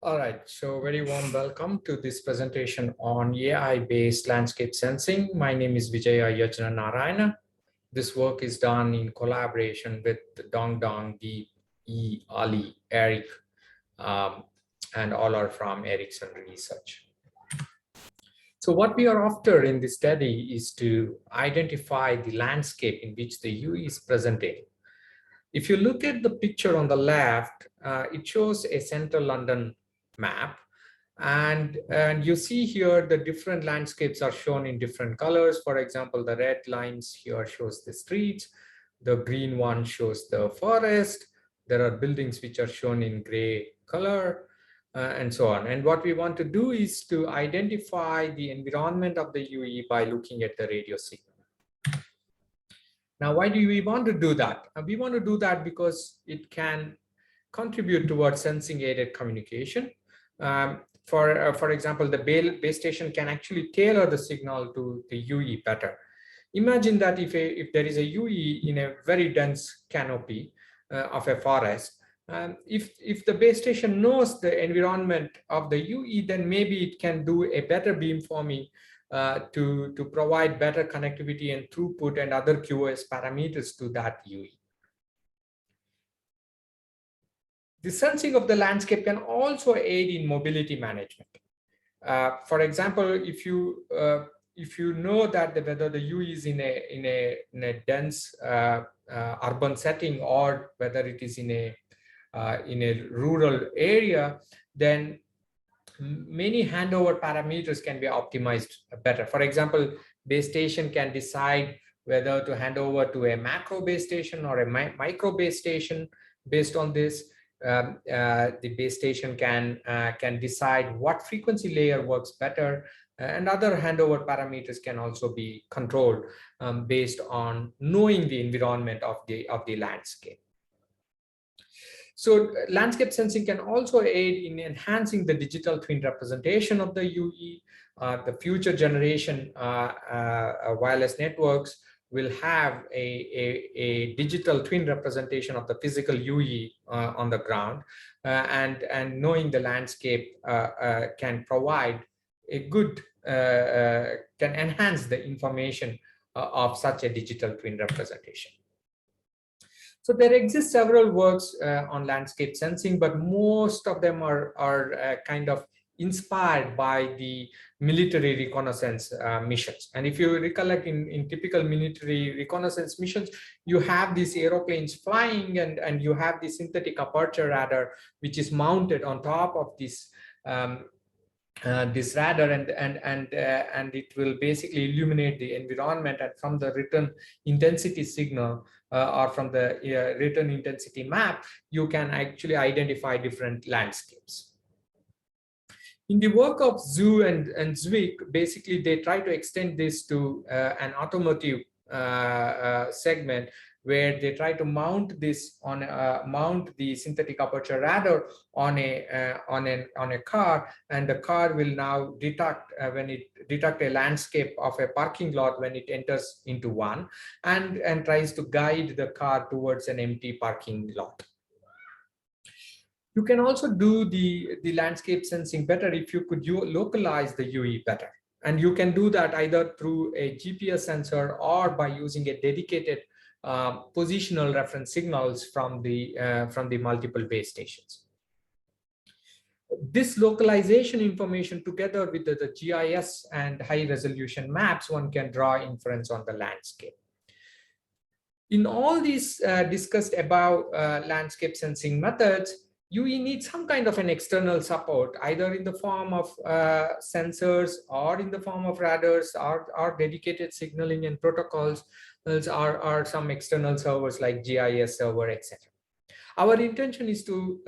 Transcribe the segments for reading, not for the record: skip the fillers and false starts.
All right, so very warm welcome to this presentation on AI-based landscape sensing. My name is Vijaya Yajnanarayana. This work is done in collaboration with Dongdong, Ali, Erik, and all are from Ericsson Research. So what we are after in this study is to identify the landscape in which the UE is presenting. If you look at the picture on the left, it shows a central London map. And you see here the different landscapes are shown in different colors. For example, the red lines here shows the streets. The green one shows the forest. There are buildings which are shown in gray color and so on. And what we want to do is to identify the environment of the UE by looking at the radio signal. Now, why do we want to do that? We want to do that because it can contribute towards sensing aided communication. For example, the base station can actually tailor the signal to the UE better. Imagine that if there is a UE in a very dense canopy of a forest, if the base station knows the environment of the UE, then maybe it can do a better beamforming to provide better connectivity and throughput and other QoS parameters to that UE. The sensing of the landscape can also aid in mobility management. For example, if you know that whether the UE is in a dense urban setting or whether it is in a rural area, then many handover parameters can be optimized better. For example, base station can decide whether to hand over to a macro base station or a micro base station. Based on this, the base station can decide what frequency layer works better, and other handover parameters can also be controlled based on knowing the environment of the landscape. So landscape sensing can also aid in enhancing the digital twin representation of the UE. The future generation wireless networks will have a digital twin representation of the physical UE on the ground, and knowing the landscape can provide a good, can enhance the information of such a digital twin representation. So there exist several works on landscape sensing, but most of them are kind of inspired by the military reconnaissance missions. And if you recollect, in typical military reconnaissance missions, you have these aeroplanes flying, and you have the synthetic aperture radar, which is mounted on top of this this radar, and it will basically illuminate the environment, and from the return intensity signal or from the return intensity map, you can actually identify different landscapes. In the work of Zhu and Zwick, basically they try to extend this to an automotive segment, where they try to mount this on mount the synthetic aperture radar on a car, and the car will now detect when it detect a landscape of a parking lot when it enters into one, and tries to guide the car towards an empty parking lot. You can also do the landscape sensing better if you could localize the UE better. And you can do that either through a GPS sensor or by using a dedicated positional reference signals from the multiple base stations. This localization information, together with the GIS and high resolution maps, one can draw inference on the landscape. In all these discussed above landscape sensing methods, UE needs some kind of an external support, either in the form of sensors or in the form of radars or dedicated signaling and protocols, or some external servers like GIS server, etc. Our intention is to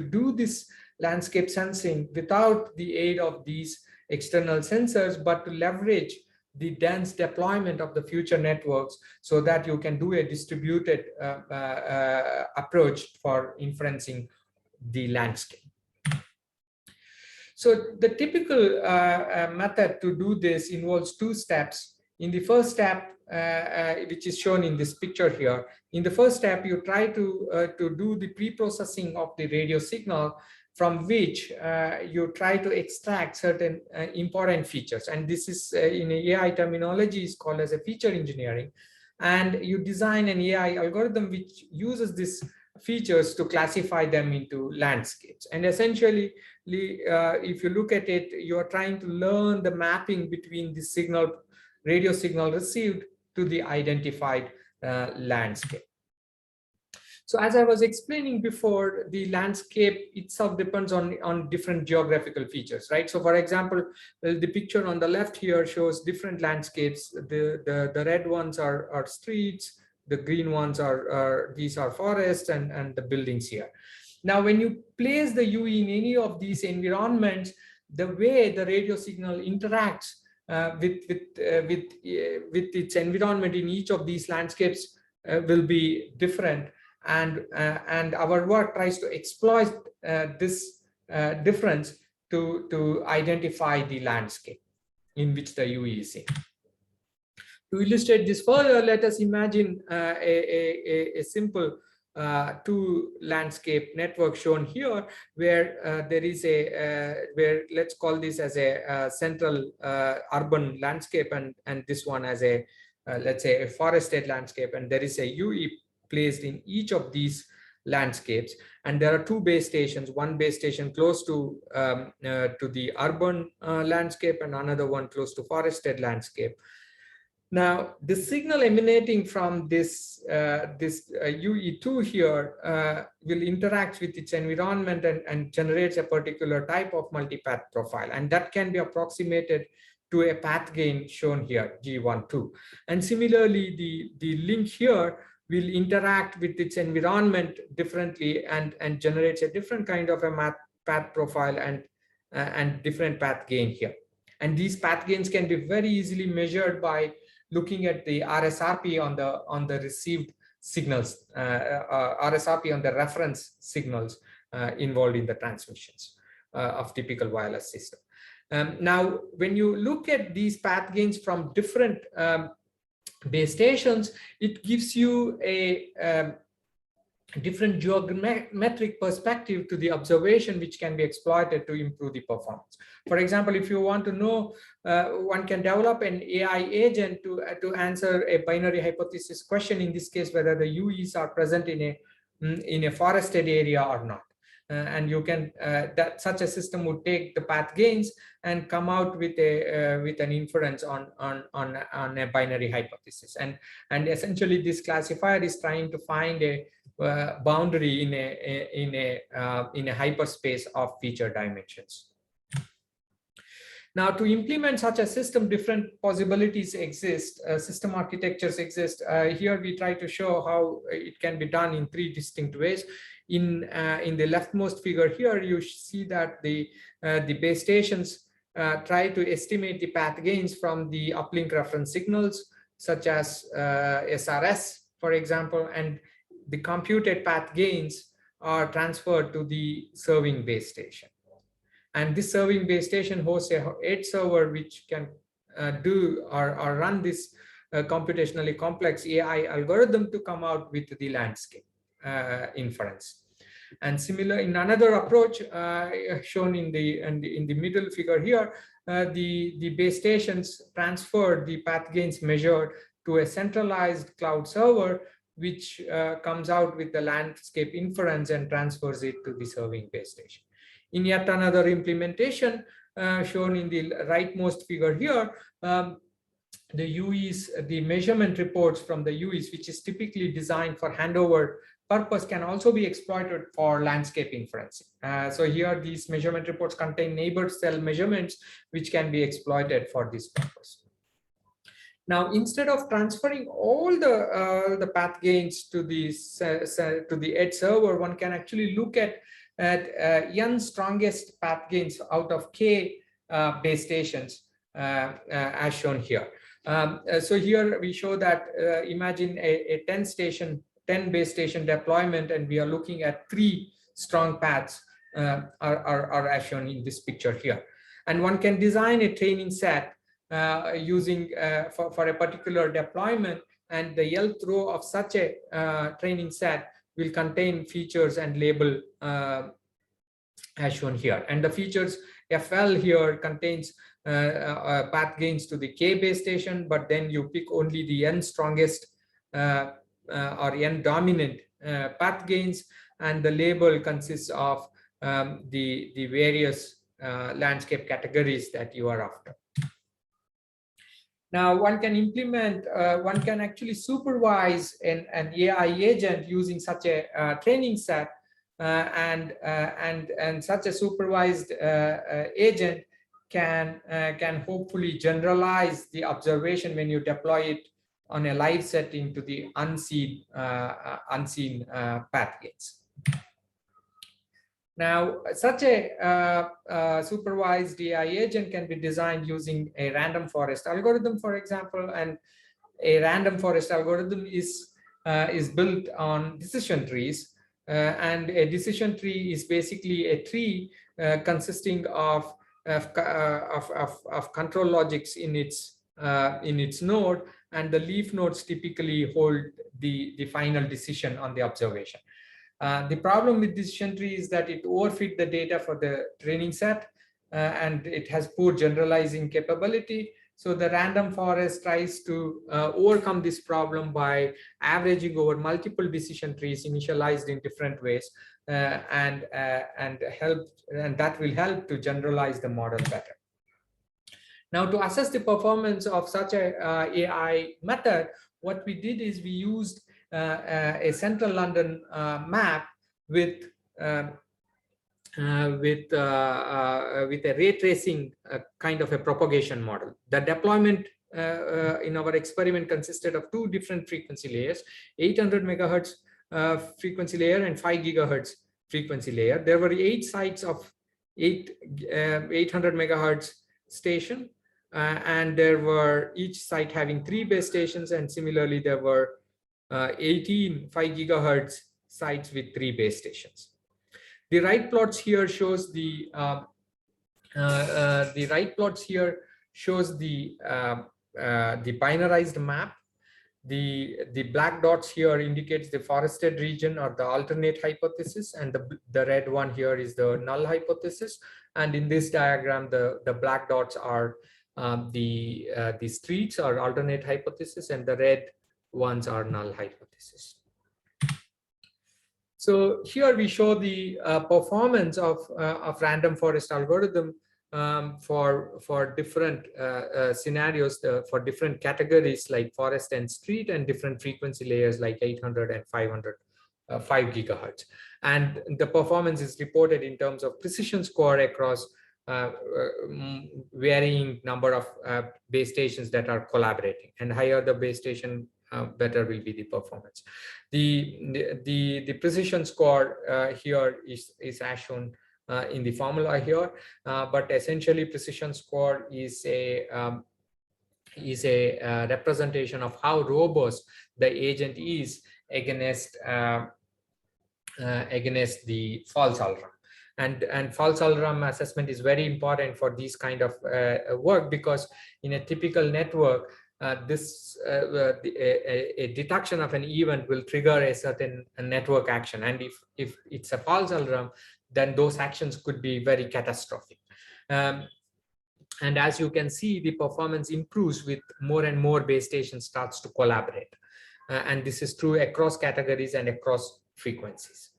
do this landscape sensing without the aid of these external sensors, but to leverage the dense deployment of the future networks, so that you can do a distributed approach for inferencing the landscape. So the typical method to do this involves two steps. In the first step, which is shown in this picture here, in the first step, you try to do the pre-processing of the radio signal from which you try to extract certain important features. And this is in AI terminology is called as a feature engineering. And you design an AI algorithm which uses these features to classify them into landscapes. And essentially, if you look at it, you are trying to learn the mapping between the signal, radio signal received to the identified landscape. So as I was explaining before, the landscape itself depends on different geographical features, right? So for example, the picture on the left here shows different landscapes. The red ones are streets, the green ones these are forests and the buildings here. Now, when you place the UE in any of these environments, the way the radio signal interacts with its environment in each of these landscapes will be different. And our work tries to exploit this difference to identify the landscape in which the UE is in. To illustrate this further, let us imagine a simple two landscape network shown here, where there is where let's call this as a central urban landscape, and this one as a let's say a forested landscape, and there is a UE placed in each of these landscapes. And there are two base stations, one base station close to the urban landscape and another one close to forested landscape. Now, the signal emanating from this UE2 here will interact with its environment and generates a particular type of multipath profile, and that can be approximated to a path gain shown here, G12. And similarly, the link here will interact with its environment differently and generates a different kind of a path profile and different path gain here. And these path gains can be very easily measured by looking at the RSRP on the received signals, RSRP on the reference signals involved in the transmissions of typical wireless system. Now, when you look at these path gains from different base stations, it gives you a different geometric perspective to the observation, which can be exploited to improve the performance. For example, if you want to know, one can develop an AI agent to answer a binary hypothesis question, in this case, whether the UEs are present in a forested area or not. And you can such a system would take the path gains and come out with an inference on a binary hypothesis. And essentially, this classifier is trying to find a boundary in a hyperspace of feature dimensions. Now, to implement such a system, different possibilities exist, system architectures exist. Here we try to show how it can be done in three distinct ways. In the leftmost figure here, you see that the base stations try to estimate the path gains from the uplink reference signals, such as SRS, for example, and the computed path gains are transferred to the serving base station. And this serving base station hosts a edge server which can do or run this computationally complex AI algorithm to come out with the landscape inference. And similar in another approach shown in the middle figure here, the base stations transfer the path gains measured to a centralized cloud server, which comes out with the landscape inference and transfers it to the serving base station. In yet another implementation shown in the rightmost figure here, the UEs, the measurement reports from the UEs, which is typically designed for handover purpose, can also be exploited for landscape inferencing. So here, these measurement reports contain neighbor cell measurements, which can be exploited for this purpose. Now, instead of transferring all the path gains to the edge server, one can actually look at n strongest path gains out of k base stations, as shown here. So here we show that imagine a 10 base station deployment, and we are looking at 3 strong paths are as shown in this picture here. And one can design a training set using for a particular deployment, and the Lth row of such a training set will contain features and label as shown here. And the features FL here contains path gains to the K base station, but then you pick only the N strongest or N dominant path gains, and the label consists of the various landscape categories that you are after. Now, one can implement, one can actually supervise an AI agent using such a training set, and such a supervised agent can hopefully generalize the observation when you deploy it on a live setting to the unseen path gains. Now, such a supervised AI agent can be designed using a random forest algorithm, for example, and a random forest algorithm is built on decision trees, and a decision tree is basically a tree consisting of control logics in its node, and the leaf nodes typically hold the final decision on the observation. The problem with decision tree is that it overfit the data for the training set, and it has poor generalizing capability. So the random forest tries to overcome this problem by averaging over multiple decision trees initialized in different ways, and that will help to generalize the model better. Now, to assess the performance of such a AI method, what we did is we used a central London map with a ray tracing kind of a propagation model. The deployment in our experiment consisted of two different frequency layers: 800 megahertz frequency layer and 5 gigahertz frequency layer. There were 8 sites of 800 megahertz station, and there were each site having 3 base stations, and similarly there were 18 5 gigahertz sites with 3 base stations. The right plots here shows the binarized map. The black dots here indicates the forested region or the alternate hypothesis, and the red one here is the null hypothesis. And in this diagram, the black dots are the streets or alternate hypothesis, and the red ones are null hypothesis. So here we show the performance of random forest algorithm for different scenarios, for different categories like forest and street, and different frequency layers like 800 and 500, 5 gigahertz. And the performance is reported in terms of precision score across varying number of base stations that are collaborating, and higher the base station, better will be the performance. The precision score here is as shown in the formula here, but essentially precision score is a representation of how robust the agent is against the false alarm. And false alarm assessment is very important for this kind of work, because in a typical network, a detection of an event will trigger a certain network action, and if it's a false alarm, then those actions could be very catastrophic. And as you can see, the performance improves with more and more base stations starts to collaborate, and this is true across categories and across frequencies.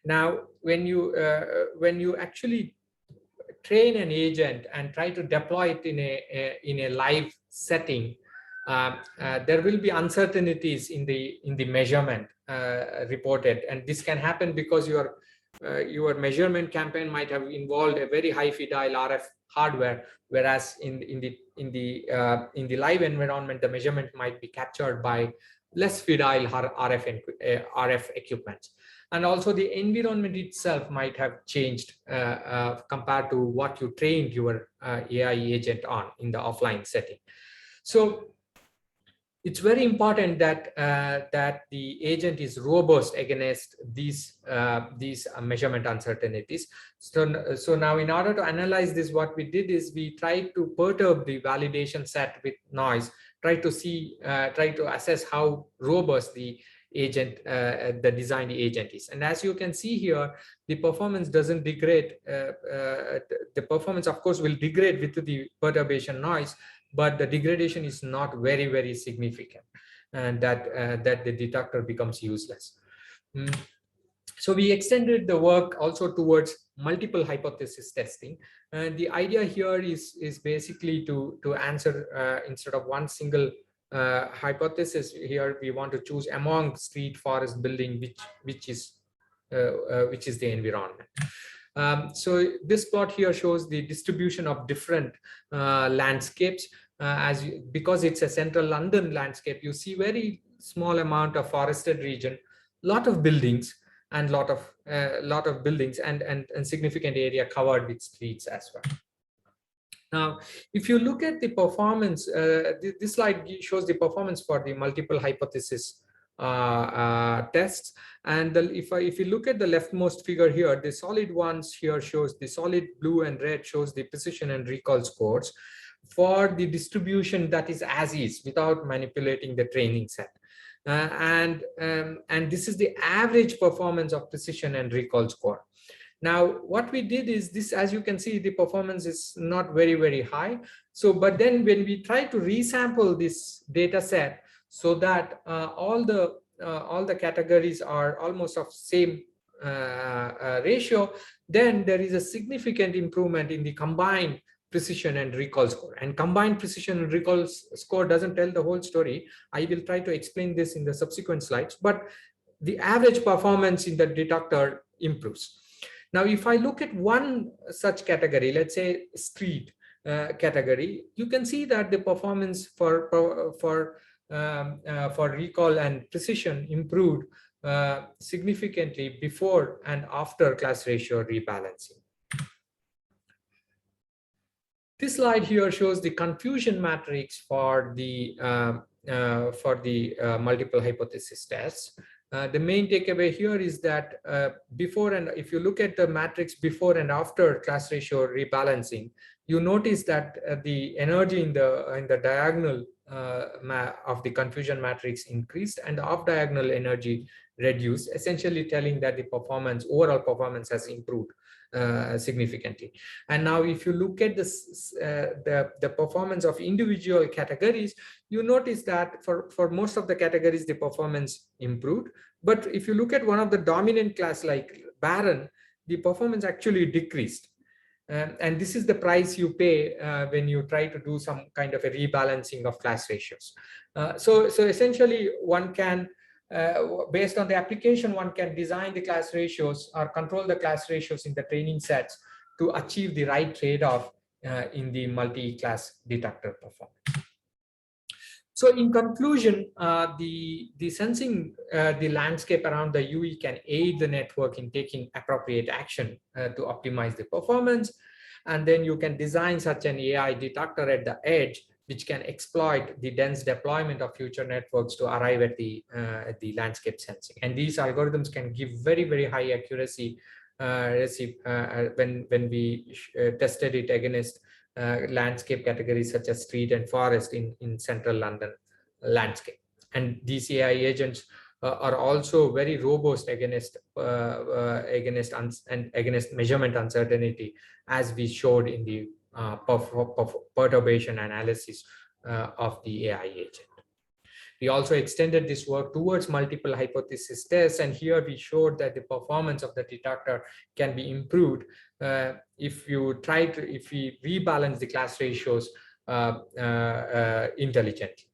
Now, when you actually train an agent and try to deploy it in a live setting, there will be uncertainties in the measurement reported, and this can happen because your measurement campaign might have involved a very high fidel RF hardware, whereas in the live environment, the measurement might be captured by less fidel RF equipment. And also the environment itself might have changed compared to what you trained your AI agent on in the offline setting. So it's very important that the agent is robust against these measurement uncertainties. So now, in order to analyze this, what we did is we tried to perturb the validation set with noise, try to assess how robust the the designed agent is. And as you can see here, the performance doesn't degrade. The performance, of course, will degrade with the perturbation noise, but the degradation is not very, very significant, and that the detector becomes useless. So we extended the work also towards multiple hypothesis testing. And the idea here is basically to answer instead of one single hypothesis. Here we want to choose among street, forest, building, which is the environment. So this plot here shows the distribution of different landscapes. Because it's a central London landscape, you see very small amount of forested region, lot of buildings, and lot of buildings and significant area covered with streets as well. Now, if you look at the performance, this slide shows the performance for the multiple hypothesis tests. And if you look at the leftmost figure here, the solid ones here shows the solid blue and red shows the precision and recall scores for the distribution that is as is without manipulating the training set. And this is the average performance of precision and recall score. Now, what we did is this, as you can see, the performance is not very, very high. So, but then when we try to resample this data set so that all the categories are almost of same ratio, then there is a significant improvement in the combined precision and recall score. And combined precision and recall score doesn't tell the whole story. I will try to explain this in the subsequent slides, but the average performance in the detector improves. Now, if I look at one such category, let's say street category, you can see that the performance for recall and precision improved significantly before and after class ratio rebalancing. This slide here shows the confusion matrix for the multiple hypothesis tests. The main takeaway here is that before, and if you look at the matrix before and after class ratio rebalancing, you notice that the energy in the diagonal of the confusion matrix increased and the off diagonal energy reduced, essentially telling that the overall performance has improved significantly. And now if you look at this, the performance of individual categories, you notice that for most of the categories, the performance improved. But if you look at one of the dominant class like Barren, the performance actually decreased. And this is the price you pay when you try to do some kind of a rebalancing of class ratios. So essentially one can, based on the application, one can design the class ratios or control the class ratios in the training sets to achieve the right trade-off in the multi-class detector performance. So in conclusion, the sensing the landscape around the UE can aid the network in taking appropriate action to optimize the performance. And then you can design such an AI detector at the edge, which can exploit the dense deployment of future networks to arrive at the landscape sensing. And these algorithms can give very, very high accuracy when we tested it against landscape categories such as street and forest in central London landscape. And these AI agents are also very robust against measurement uncertainty, as we showed in the perturbation analysis of the AI agent. We also extended this work towards multiple hypothesis tests, and here we showed that the performance of the detector can be improved if we rebalance the class ratios intelligently.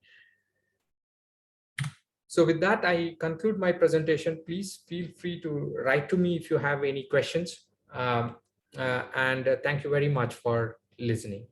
So with that, I conclude my presentation. Please feel free to write to me if you have any questions. And thank you very much for listening.